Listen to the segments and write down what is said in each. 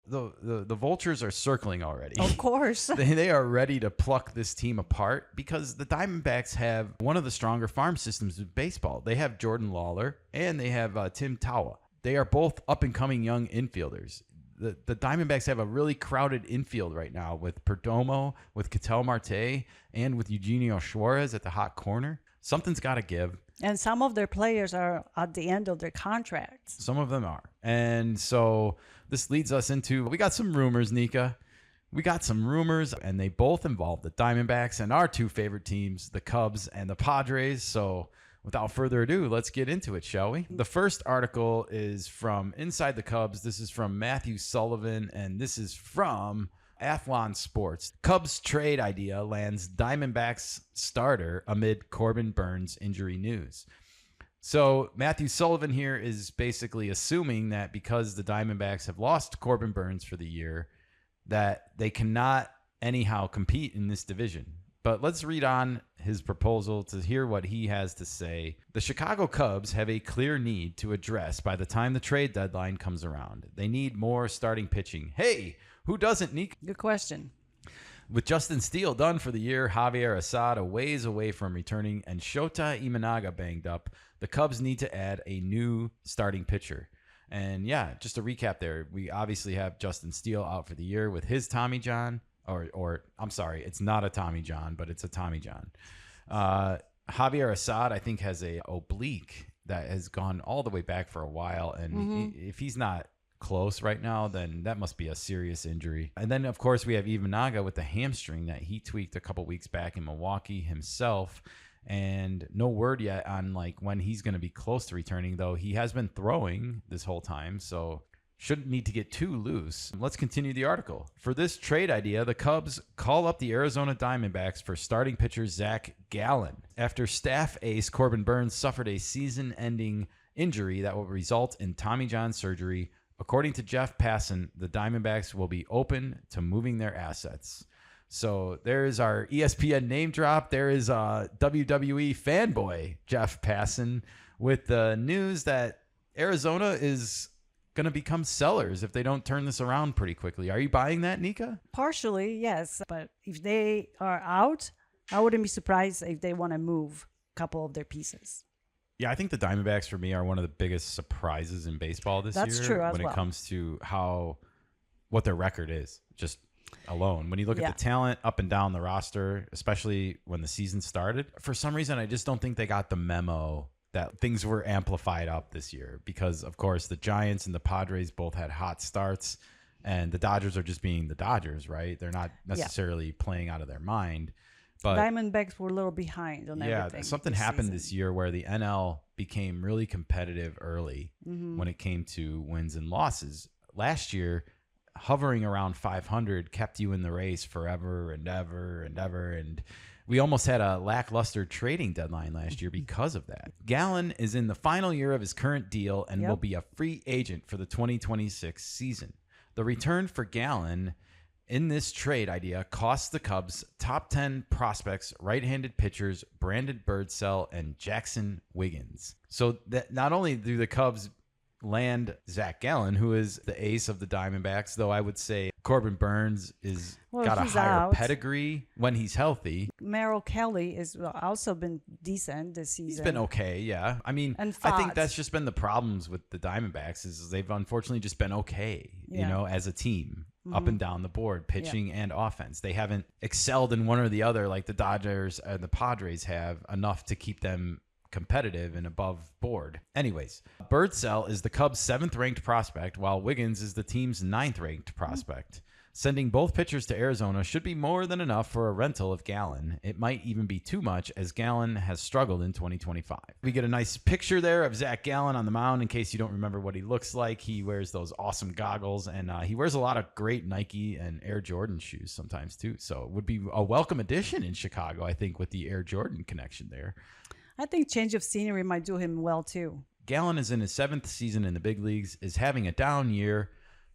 the vultures are circling already. Of course. They are ready to pluck this team apart because the Diamondbacks have one of the stronger farm systems of baseball. They have Jordan Lawler and they have Tim Tawa. They are both up-and-coming young infielders. The Diamondbacks have a really crowded infield right now with Perdomo, with Ketel Marte, and with Eugenio Suarez at the hot corner. Something's got to give. And some of their players are at the end of their contracts. Some of them are. And so this leads us into, we got some rumors, Nika. We got some rumors, and they both involve the Diamondbacks and our two favorite teams, the Cubs and the Padres. So without further ado, let's get into it, shall we? The first article is from Inside the Cubs. This is from Matthew Sullivan, and this is from Athlon Sports. Cubs trade idea lands Diamondbacks starter amid Corbin Burns injury news. So Matthew Sullivan here is basically assuming that because the Diamondbacks have lost Corbin Burns for the year, that they cannot anyhow compete in this division. But let's read on his proposal to hear what he has to say. The Chicago Cubs have a clear need to address by the time the trade deadline comes around. They need more starting pitching. Hey, who doesn't, Nick? Good question. With Justin Steele done for the year, Javier Assad a ways away from returning, and Shota Imanaga banged up, the Cubs need to add a new starting pitcher. And yeah, just to recap there, we obviously have Justin Steele out for the year with his Tommy John. Or I'm sorry, it's not a Tommy John, but it's a Tommy John. Javier Assad, I think, has a oblique that has gone all the way back for a while. And if he's not close right now, then that must be a serious injury. And then, of course, we have Imanaga with the hamstring that he tweaked a couple weeks back in Milwaukee himself. And no word yet on like when he's going to be close to returning, though he has been throwing this whole time. So shouldn't need to get too loose. Let's continue the article. For this trade idea, the Cubs call up the Arizona Diamondbacks for starting pitcher Zach Gallen. After staff ace Corbin Burns suffered a season-ending injury that will result in Tommy John surgery, according to Jeff Passan, the Diamondbacks will be open to moving their assets. So there is our ESPN name drop. There is WWE fanboy Jeff Passan with the news that Arizona is going to become sellers if they don't turn this around pretty quickly. Are you buying that, Nika? Partially, yes. But if they are out, I wouldn't be surprised if they want to move a couple of their pieces. Yeah, I think the Diamondbacks for me are one of the biggest surprises in baseball this year. That's true as when well. It comes to what their record is, just alone. When you look at the talent up and down the roster, especially when the season started, for some reason I just don't think they got the memo that things were amplified up this year because, of course, the Giants and the Padres both had hot starts, and the Dodgers are just being the Dodgers, right? They're not necessarily playing out of their mind. But Diamondbacks were a little behind on everything. Yeah, something happened this year where the NL became really competitive early when it came to wins and losses. Last year, hovering around 500 kept you in the race forever and ever and ever, and we almost had a lackluster trading deadline last year because of that. Gallen is in the final year of his current deal and will be a free agent for the 2026 season. The return for Gallen in this trade idea costs the Cubs top 10 prospects, right-handed pitchers Brandon Birdsell and Jackson Wiggins. So that not only do the Cubs land Zach Gallen, who is the ace of the Diamondbacks, though I would say Corbin Burns got a higher pedigree when he's healthy. Merrill Kelly has also been decent this season. He's been okay, yeah. I mean, I think that's just been the problems with the Diamondbacks is they've unfortunately just been okay, you know, as a team. Up and down the board, pitching and offense. They haven't excelled in one or the other like the Dodgers and the Padres have enough to keep them competitive and above board. Anyways, Birdsell is the Cubs' 7th-ranked prospect, while Wiggins is the team's 9th-ranked prospect. Sending both pitchers to Arizona should be more than enough for a rental of Gallen. It might even be too much, as Gallen has struggled in 2025. We get a nice picture there of Zach Gallen on the mound in case you don't remember what he looks like. He wears those awesome goggles, and he wears a lot of great Nike and Air Jordan shoes sometimes too. So it would be a welcome addition in Chicago, I think, with the Air Jordan connection there. I think change of scenery might do him well too. Gallen is in his 7th season in the big leagues, is having a down year.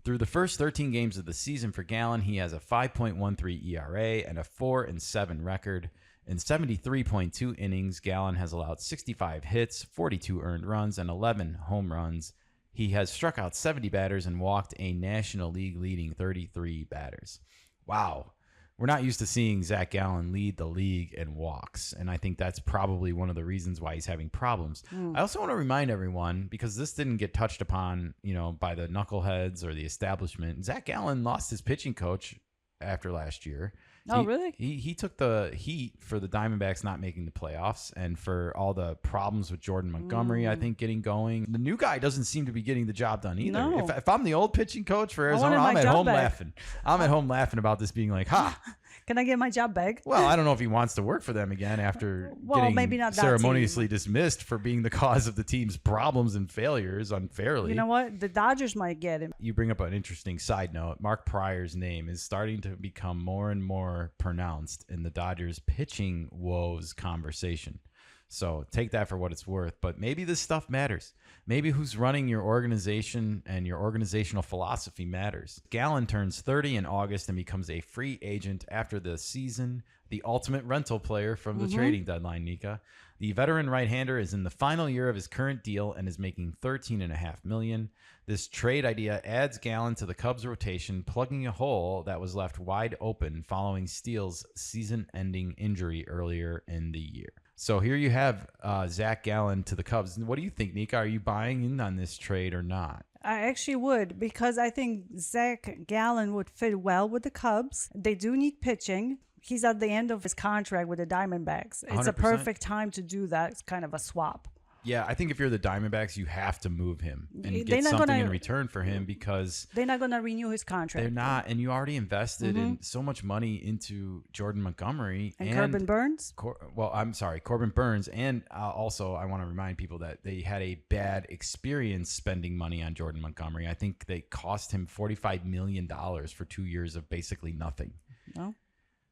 Through the first 13 games of the season for Gallen, he has a 5.13 ERA and a 4-7 record. In 73.2 innings, Gallen has allowed 65 hits, 42 earned runs, and 11 home runs. He has struck out 70 batters and walked a National League leading 33 batters. Wow. We're not used to seeing Zach Gallen lead the league in walks, and I think that's probably one of the reasons why he's having problems. I also want to remind everyone, because this didn't get touched upon, by the knuckleheads or the establishment. Zach Gallen lost his pitching coach after last year. Oh, really? He took the heat for the Diamondbacks not making the playoffs and for all the problems with Jordan Montgomery, I think, getting going. The new guy doesn't seem to be getting the job done either. No. If I'm the old pitching coach for Arizona, I'm at home laughing. I'm at home laughing about this being like, ha. Can I get my job back? Well, I don't know if he wants to work for them again after maybe not that ceremoniously dismissed for being the cause of the team's problems and failures unfairly. You know what? The Dodgers might get him. You bring up an interesting side note. Mark Pryor's name is starting to become more and more pronounced in the Dodgers pitching woes conversation. So take that for what it's worth. But maybe this stuff matters. Maybe who's running your organization and your organizational philosophy matters. Gallen turns 30 in August and becomes a free agent after the season, the ultimate rental player from the trading deadline, Nika. The veteran right-hander is in the final year of his current deal and is making $13.5 million. This trade idea adds Gallen to the Cubs rotation, plugging a hole that was left wide open following Steele's season-ending injury earlier in the year. So here you have Zach Gallen to the Cubs. What do you think, Nika? Are you buying in on this trade or not? I actually would, because I think Zach Gallen would fit well with the Cubs. They do need pitching. He's at the end of his contract with the Diamondbacks. It's 100%. a perfect time to do that. It's kind of a swap. Yeah, I think if you're the Diamondbacks, you have to move him and They're get not something gonna- in return for him because They're not going to renew his contract. they're not. And you already invested in so much money into Jordan Montgomery And Corbin Burns? Corbin Burns. And also, I want to remind people that they had a bad experience spending money on Jordan Montgomery. I think they cost him $45 million for 2 years of basically nothing. No.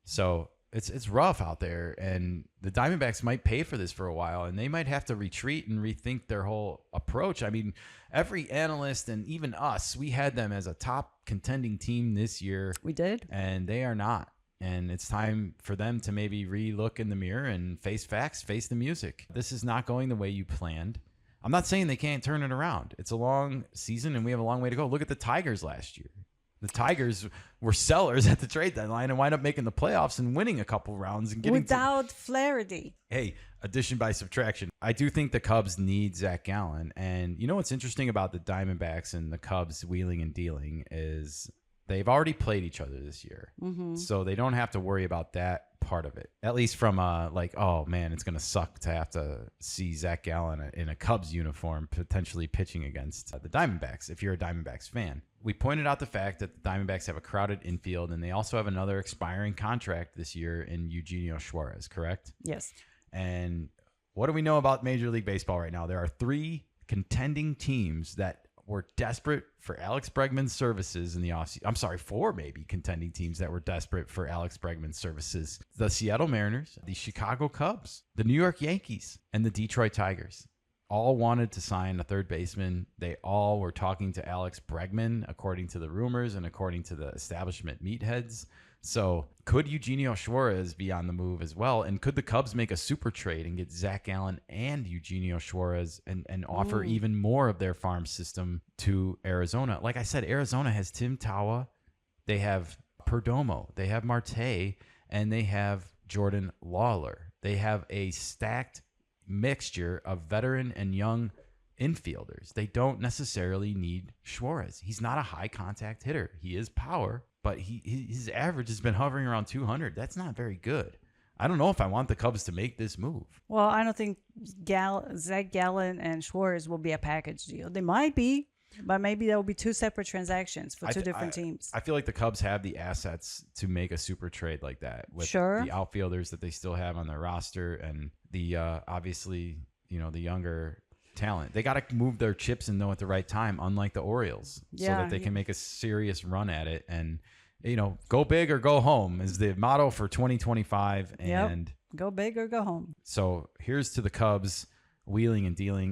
So it's rough out there, and the Diamondbacks might pay for this for a while, and they might have to retreat and rethink their whole approach. I mean, every analyst and even us, we had them as a top contending team this year. We did. And they are not. And it's time for them to maybe re-look in the mirror and face facts, face the music. This is not going the way you planned. I'm not saying they can't turn it around. It's a long season, and we have a long way to go. Look at the Tigers last year. The Tigers were sellers at the trade deadline and wind up making the playoffs and winning a couple rounds and getting Without Flaherty. Hey, addition by subtraction. I do think the Cubs need Zach Gallen. And you know what's interesting about the Diamondbacks and the Cubs wheeling and dealing is they've already played each other this year. So they don't have to worry about that part of it. At least from oh man, it's going to suck to have to see Zach Gallen in a Cubs uniform potentially pitching against the Diamondbacks if you're a Diamondbacks fan. We pointed out the fact that the Diamondbacks have a crowded infield, and they also have another expiring contract this year in Eugenio Suarez, correct? Yes. And what do we know about Major League Baseball right now? There are 3 contending teams that were desperate for Alex Bregman's services in the offseason. I'm sorry, 4 maybe contending teams that were desperate for Alex Bregman's services. The Seattle Mariners, the Chicago Cubs, the New York Yankees, and the Detroit Tigers. All wanted to sign a third baseman. They all were talking to Alex Bregman, according to the rumors and according to the establishment meatheads. So could Eugenio Suarez be on the move as well? And could the Cubs make a super trade and get Zach Gallen and Eugenio Suarez and offer even more of their farm system to Arizona? Like I said, Arizona has Tim Tawa. They have Perdomo. They have Marte. And they have Jordan Lawler. They have a stacked mixture of veteran and young infielders. They don't necessarily need Suarez. He's not a high contact hitter. He is power, but his average has been hovering around 200. That's not very good. I don't know if I want the Cubs to make this move. Well, I don't think Zach Gallen and Suarez will be a package deal. They might be, but maybe there will be 2 separate transactions for 2 different teams. I feel like the Cubs have the assets to make a super trade like that with the outfielders that they still have on their roster and the obviously, the younger talent. They got to move their chips and know at the right time, unlike the Orioles, so that they can make a serious run at it. And, go big or go home is the motto for 2025. And go big or go home. So here's to the Cubs wheeling and dealing.